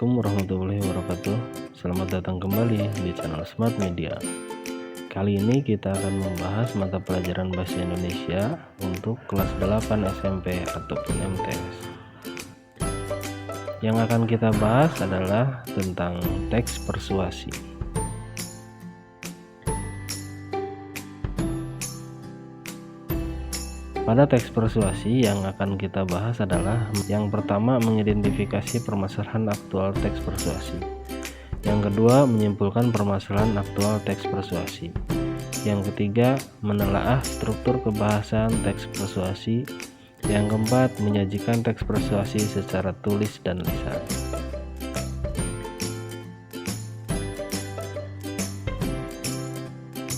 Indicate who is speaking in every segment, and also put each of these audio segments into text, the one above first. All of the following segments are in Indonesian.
Speaker 1: Assalamualaikum warahmatullahi wabarakatuh. Selamat datang kembali di channel Smart Media. Kali ini kita akan membahas mata pelajaran Bahasa Indonesia untuk kelas 8 SMP ataupun MTS. Yang akan kita bahas adalah tentang teks persuasi. Pada teks persuasi yang akan kita bahas adalah yang pertama, mengidentifikasi permasalahan aktual teks persuasi. Yang kedua, menyimpulkan permasalahan aktual teks persuasi. Yang ketiga, menelaah struktur kebahasan teks persuasi. Yang keempat, menyajikan teks persuasi secara tulis dan lisan.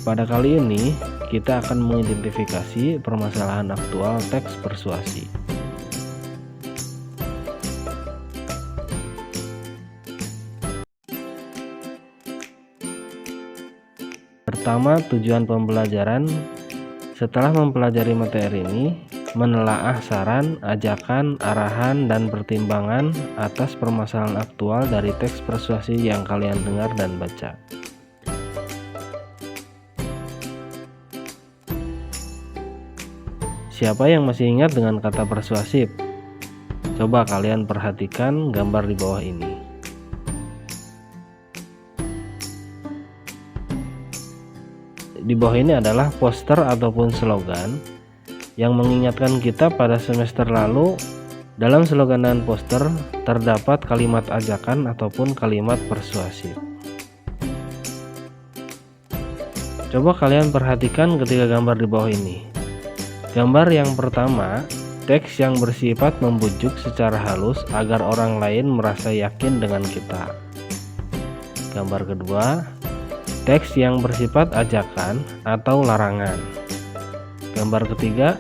Speaker 1: Pada kali ini kita akan mengidentifikasi permasalahan aktual teks persuasi. Pertama, tujuan pembelajaran. Setelah mempelajari materi ini, menelaah saran, ajakan, arahan, dan pertimbangan atas permasalahan aktual dari teks persuasi yang kalian dengar dan baca. Siapa yang masih ingat dengan kata persuasif? Coba kalian perhatikan gambar di bawah ini. Di bawah ini adalah poster ataupun slogan yang mengingatkan kita pada semester lalu. Dalam slogan dan poster terdapat kalimat ajakan ataupun kalimat persuasif. Coba kalian perhatikan ketika gambar di bawah ini. Gambar yang pertama, teks yang bersifat membujuk secara halus agar orang lain merasa yakin dengan kita. Gambar kedua, teks yang bersifat ajakan atau larangan. Gambar ketiga,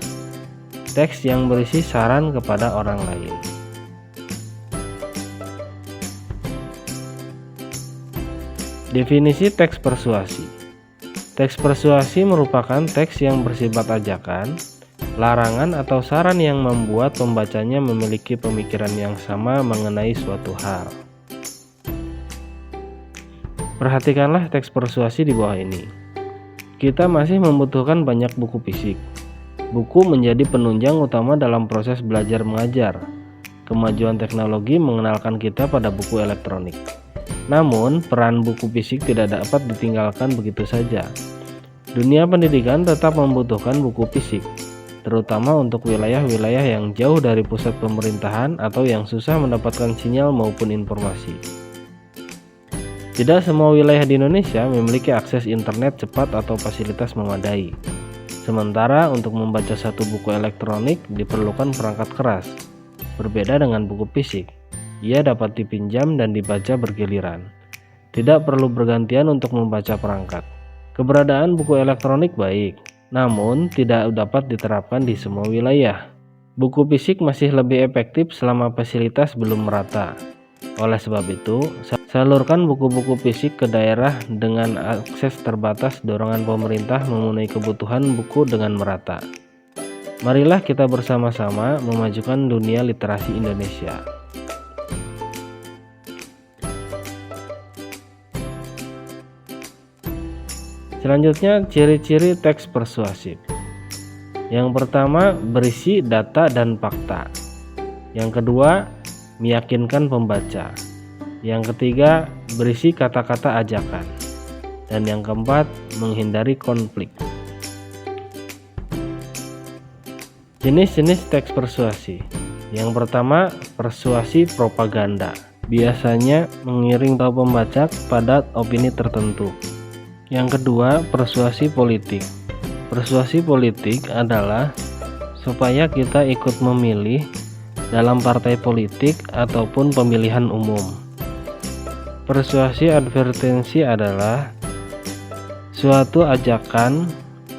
Speaker 1: teks yang berisi saran kepada orang lain. Definisi teks persuasi. Teks persuasi merupakan teks yang bersifat ajakan, larangan atau saran yang membuat pembacanya memiliki pemikiran yang sama mengenai suatu hal. Perhatikanlah teks persuasi di bawah ini. Kita masih membutuhkan banyak buku fisik. Buku menjadi penunjang utama dalam proses belajar mengajar. Kemajuan teknologi mengenalkan kita pada buku elektronik. Namun, peran buku fisik tidak dapat ditinggalkan begitu saja. Dunia pendidikan tetap membutuhkan buku fisik, terutama untuk wilayah-wilayah yang jauh dari pusat pemerintahan atau yang susah mendapatkan sinyal maupun informasi. Tidak semua wilayah di Indonesia memiliki akses internet cepat atau fasilitas memadai. Sementara untuk membaca satu buku elektronik diperlukan perangkat keras. Berbeda dengan buku fisik, ia dapat dipinjam dan dibaca bergiliran. Tidak perlu bergantian untuk membaca perangkat. Keberadaan buku elektronik baik, namun tidak dapat diterapkan di semua wilayah. Buku fisik masih lebih efektif selama fasilitas belum merata. Oleh sebab itu, salurkan buku-buku fisik ke daerah dengan akses terbatas. Dorongan pemerintah memenuhi kebutuhan buku dengan merata. Marilah kita bersama-sama memajukan dunia literasi Indonesia. Selanjutnya, ciri-ciri teks persuasif. Yang pertama, berisi data dan fakta. Yang kedua, meyakinkan pembaca. Yang ketiga, berisi kata-kata ajakan. Dan yang keempat, menghindari konflik. Jenis-jenis teks persuasi. Yang pertama, persuasi propaganda. Biasanya mengiring tahu pembaca pada opini tertentu. Yang kedua, persuasi politik. Persuasi politik adalah supaya kita ikut memilih dalam partai politik ataupun pemilihan umum. Persuasi advertensi adalah suatu ajakan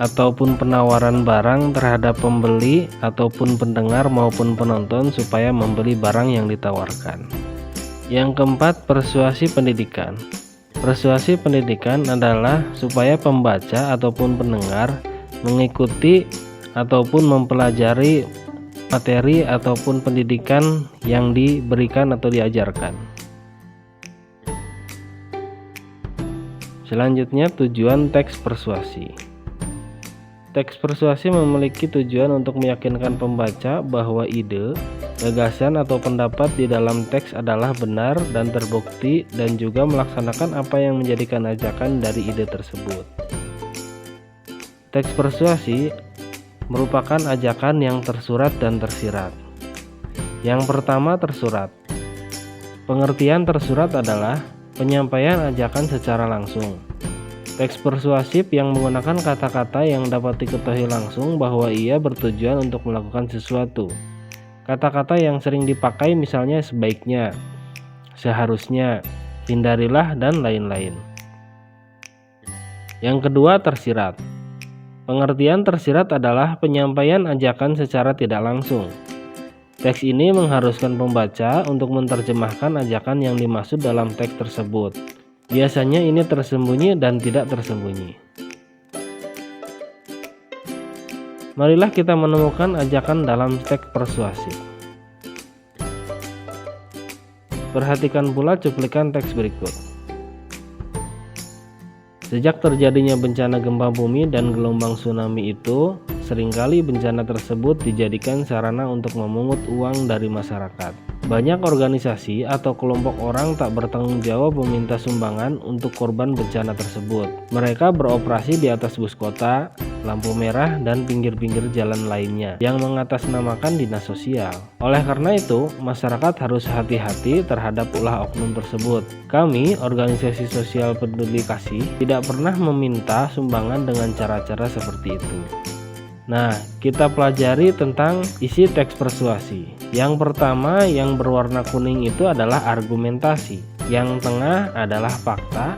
Speaker 1: ataupun penawaran barang terhadap pembeli ataupun pendengar maupun penonton supaya membeli barang yang ditawarkan. Yang keempat, persuasi pendidikan. Persuasi pendidikan adalah supaya pembaca ataupun pendengar mengikuti ataupun mempelajari materi ataupun pendidikan yang diberikan atau diajarkan. Selanjutnya, tujuan teks persuasi. Teks persuasi memiliki tujuan untuk meyakinkan pembaca bahwa ide, gagasan atau pendapat di dalam teks adalah benar dan terbukti, dan juga melaksanakan apa yang menjadikan ajakan dari ide tersebut. Teks persuasi merupakan ajakan yang tersurat dan tersirat. Yang pertama, tersurat. Pengertian tersurat adalah penyampaian ajakan secara langsung. Teks persuasif yang menggunakan kata-kata yang dapat diketahui langsung bahwa ia bertujuan untuk melakukan sesuatu. Kata-kata yang sering dipakai misalnya sebaiknya, seharusnya, hindarilah, dan lain-lain. Yang kedua, tersirat. Pengertian tersirat adalah penyampaian ajakan secara tidak langsung. Teks ini mengharuskan pembaca untuk menerjemahkan ajakan yang dimaksud dalam teks tersebut. Biasanya ini tersembunyi dan tidak tersembunyi. Marilah kita menemukan ajakan dalam teks persuasif. Perhatikan pula cuplikan teks berikut. Sejak terjadinya bencana gempa bumi dan gelombang tsunami itu, seringkali bencana tersebut dijadikan sarana untuk memungut uang dari masyarakat. Banyak organisasi atau kelompok orang tak bertanggung jawab meminta sumbangan untuk korban bencana tersebut. Mereka beroperasi di atas bus kota, lampu merah, dan pinggir-pinggir jalan lainnya yang mengatasnamakan dinas sosial. Oleh karena itu, masyarakat harus hati-hati terhadap ulah oknum tersebut. Kami, organisasi sosial peduli kasih, tidak pernah meminta sumbangan dengan cara-cara seperti itu. Nah, kita pelajari tentang isi teks persuasi. Yang pertama, yang berwarna kuning itu adalah argumentasi. Yang tengah adalah fakta,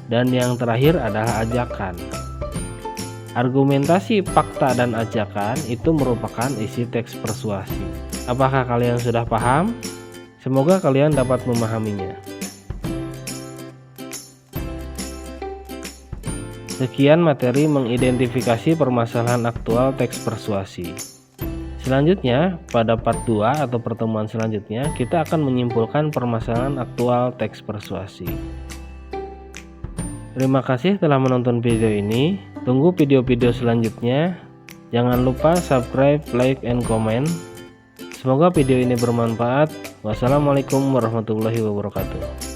Speaker 1: dan yang terakhir adalah ajakan. Argumentasi, fakta, dan ajakan itu merupakan isi teks persuasi. Apakah kalian sudah paham? Semoga kalian dapat memahaminya. Sekian materi mengidentifikasi permasalahan aktual teks persuasi. Selanjutnya, pada part 2 atau pertemuan selanjutnya, kita akan menyimpulkan permasalahan aktual teks persuasi. Terima kasih telah menonton video ini. Tunggu video-video selanjutnya. Jangan lupa subscribe, like, and comment. Semoga video ini bermanfaat. Wassalamualaikum warahmatullahi wabarakatuh.